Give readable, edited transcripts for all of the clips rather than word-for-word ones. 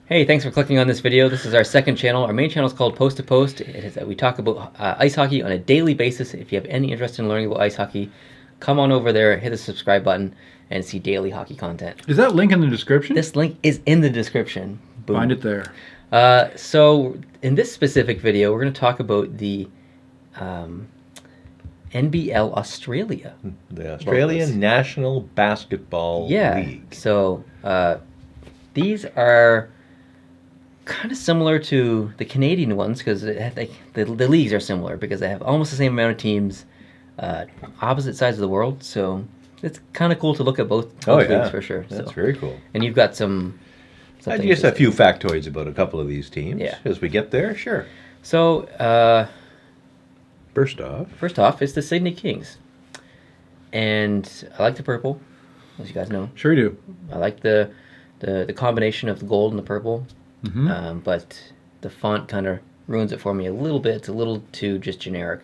Hey, thanks for clicking on this video. This is our second channel. Our main channel is called Post to Post. It is we talk about ice hockey on a daily basis. If you have any interest in learning about ice hockey, come on over there, hit the subscribe button, and see daily hockey content. Is that link in the description? This link is in the description. Boom. Find it there. So in this specific video, we're going to talk about the NBL Australia. The Australian National Basketball League. So these are kind of similar to the Canadian ones because the leagues are similar because they have almost the same amount of teams, opposite sides of the world. So it's kind of cool to look at both leagues for sure. That's very cool. And you've got some. Just a few factoids about a couple of these teams. Yeah. As we get there, sure. So first off, it's the Sydney Kings, and I like the purple, as you guys know. Sure you do. I like the combination of the gold and the purple. Mm-hmm. But the font kind of ruins it for me a little bit. It's a little too just generic.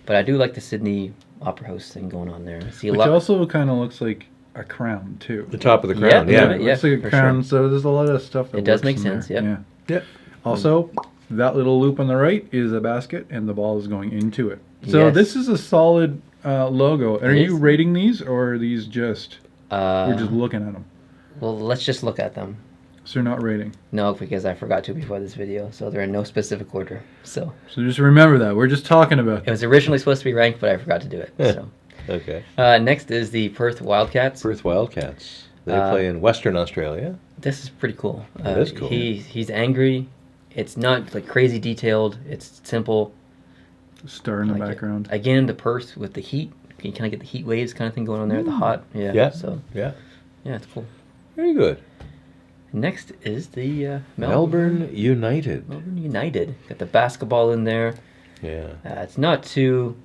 But I do like the Sydney Opera House thing going on there. Which also kind of looks like a crown, too. The top of the crown, It looks like a crown, so there's a lot of stuff that it does make in sense, there. yeah. Also, that little loop on the right is a basket, and the ball is going into it. So this is a solid logo. Are you rating these, or are these just... we're just looking at them? Well, let's just look at them. So you're not rating? No, because I forgot to before this video, so they're in no specific order. So just remember that. We're just talking about it was originally supposed to be ranked, but I forgot to do it. So okay. Next is the Perth Wildcats. Perth Wildcats. They play in Western Australia. This is pretty cool. It is cool. He's angry. It's not like crazy detailed. It's simple. Star in the background. Again, the Perth with the heat. You kind of get the heat waves kind of thing going on there. The hot. Yeah. So yeah, it's cool. Very good. Next is the Melbourne United. Melbourne United. Got the basketball in there. Yeah. It's not too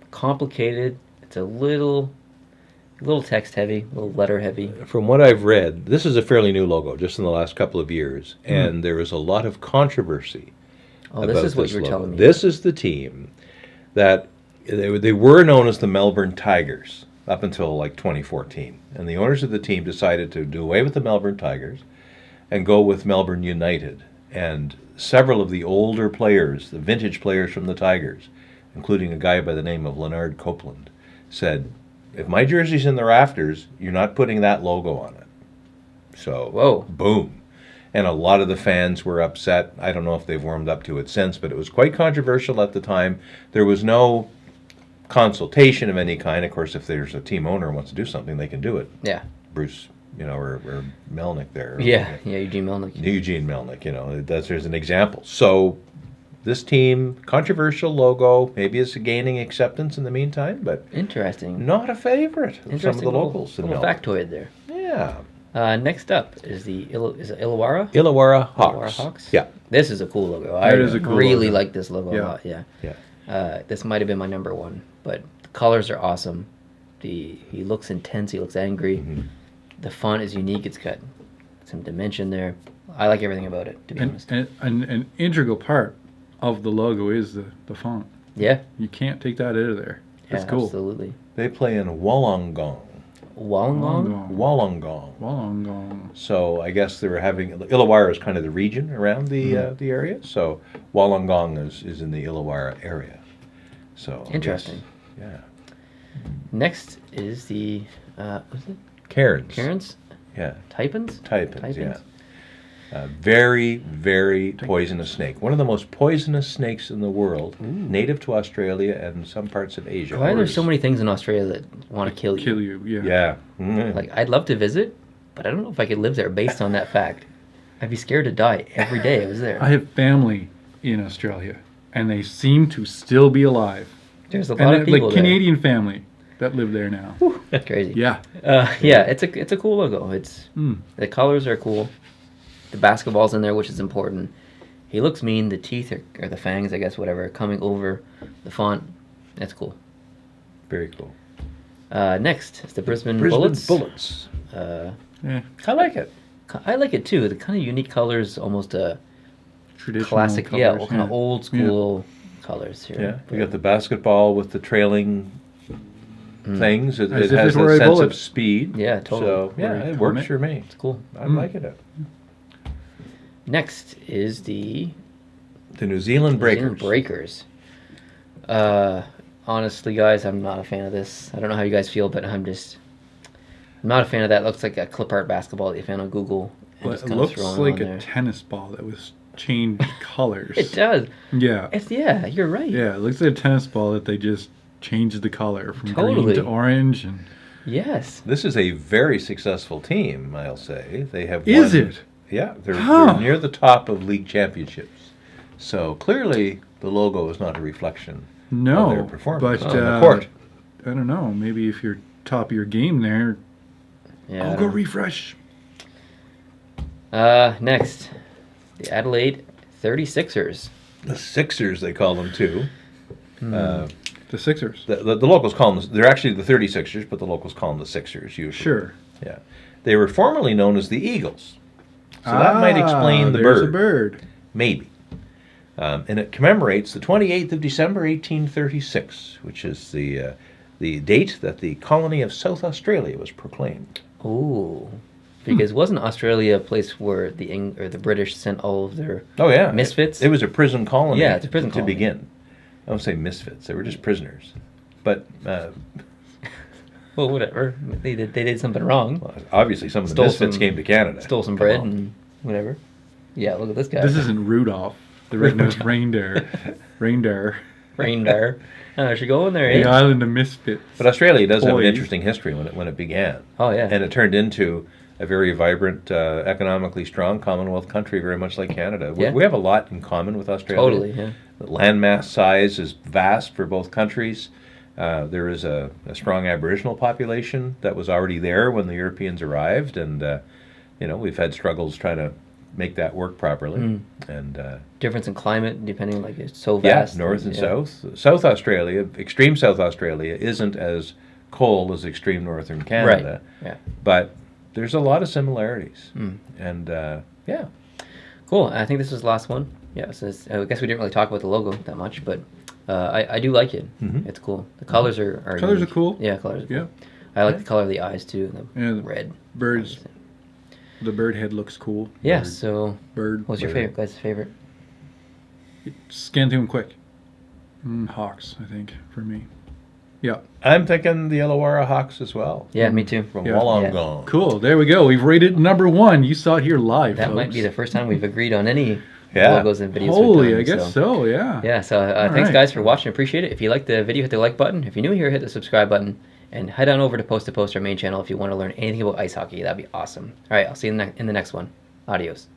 complicated. It's a little text heavy, a little letter heavy. From what I've read, this is a fairly new logo, just in the last couple of years, and there is a lot of controversy. Oh, this is what you were telling me. This is the team that they were known as the Melbourne Tigers up until like 2014. And the owners of the team decided to do away with the Melbourne Tigers and go with Melbourne United. And several of the older players, the vintage players from the Tigers, including a guy by the name of Leonard Copeland, said, if my jersey's in the rafters, you're not putting that logo on it. So, boom. And a lot of the fans were upset. I don't know if they've warmed up to it since, but it was quite controversial at the time. There was no consultation of any kind. Of course, if there's a team owner who wants to do something, they can do it. Yeah. Bruce, or Melnick there. Eugene Melnick. Eugene Melnick, there's an example. So this team, controversial logo, maybe it's gaining acceptance in the meantime, but interesting. Not a favorite of some of the locals in Melbourne. Factoid there. Yeah. Next up is the Illawarra? Illawarra Hawks. Illawarra Hawks? Yeah. This is a cool logo. I really like this logo a lot. Yeah. This might have been my number one, but the colors are awesome. He looks intense. He looks angry. Mm-hmm. The font is unique. It's got some dimension there. I like everything about it, to be honest. And an integral part of the logo is the font. Yeah. You can't take that out of there. That's cool. Absolutely. They play in Wollongong. Wollongong. So I guess they were having... Illawarra is kind of the region around the area. So Wollongong is in the Illawarra area. So interesting. Yeah. Next is the... what's it? Cairns. Yeah. Taipans, yeah. Very, very poisonous snake. One of the most poisonous snakes in the world, native to Australia and some parts of Asia. Why are there so many things in Australia that want to kill you? Kill you, yeah. Yeah. Mm-hmm. Like, I'd love to visit, but I don't know if I could live there based on that fact. I'd be scared to die every day I was there. I have family in Australia, and they seem to still be alive. There's a lot of people like Canadian family that live there now. That's crazy. Yeah. It's a cool logo. It's the colors are cool. The basketball's in there, which is important. He looks mean. The teeth or the fangs, I guess, whatever, coming over the font. That's cool. Very cool. Next is the Brisbane Bullets. I like it. I like it too. The kind of unique colors, almost a traditional classic, colors, kind of old school colors here. Yeah, we got the basketball with the trailing things. It As if has it were a a sense bullet. of speed. Yeah, totally. So yeah, it works for me. It's cool. I'm liking it. Next is the New Zealand Breakers. New Zealand Breakers. Honestly, guys, I'm not a fan of this. I don't know how you guys feel, but I'm not a fan of that. It looks like a clip art basketball that you found on Google. Well, it looks like a tennis ball that was changed colors. It does. Yeah. Yeah, you're right. Yeah, it looks like a tennis ball that they just changed the color from Totally. green to orange. And Yes. This is a very successful team, I'll say. They have Is won, it? Yeah, they're Huh. near the top of league championships. So clearly, the logo is not a reflection of their no, performance but on the court. I don't know. Maybe if you're top of your game there, Yeah. I'll go refresh. Next, the Adelaide 36ers. The Sixers, they call them too. The Sixers. The locals call them, they're actually the 36ers, but the locals call them the Sixers usually. Sure. Yeah. They were formerly known as the Eagles. So that might explain the there's bird. a bird. Maybe. And it commemorates the 28th of December, 1836, which is the date that the colony of South Australia was proclaimed. Ooh. Because wasn't Australia a place where the British sent all of their misfits? It was a prison colony. Yeah, it's a prison to colony. begin. I don't say misfits; they were just prisoners. But Well, whatever. They did something wrong. obviously, some of the Stole misfits some- came to Canada. Stole some Come bread on. and whatever. Yeah, look at this guy. This isn't Rudolph, the red-nosed reindeer. Reindeer. Reindeer. Oh, she go in there, The eh? island of misfits. But Australia does have an Boys. interesting history when it began. Oh, yeah. And it turned into a very vibrant, economically strong Commonwealth country, very much like Canada. Yeah. We have a lot in common with Australia. Totally, yeah. The landmass size is vast for both countries. There is a strong Aboriginal population that was already there when the Europeans arrived, and we've had struggles trying to make that work properly. And Difference in climate, depending, like, it's so yeah, vast. north and yeah. south. South Australia, extreme South Australia, isn't as cold as extreme northern Canada. Right, yeah. But there's a lot of similarities. And yeah. Cool. I think this was the last one. Yeah, so I guess we didn't really talk about the logo that much, but I do like it. Mhm. It's cool. The colors are Colors unique. are cool. Yeah, colors are cool. Yeah. I like the color of the eyes, too. The Yeah, the red. Birds. The bird head looks cool. Yeah, Bird. so Bird. what's your favorite, guys' favorite? Scan through them quick. Hawks, I think, for me. Yeah. I'm thinking the Illawarra Hawks as well. Yeah, me too. From Yeah. Wollongong. Cool. There we go. We've rated number 1. You saw it here live. That might be the folks. first time we've agreed on any Yeah. logos and videos. Holy, we've done, I guess so. Yeah. Yeah, so thanks right. guys for watching. Appreciate it. If you liked the video, hit the like button. If you're new here, hit the subscribe button. And head on over to Post, our main channel, if you want to learn anything about ice hockey. That'd be awesome. All right, I'll see you in the next one. Adios.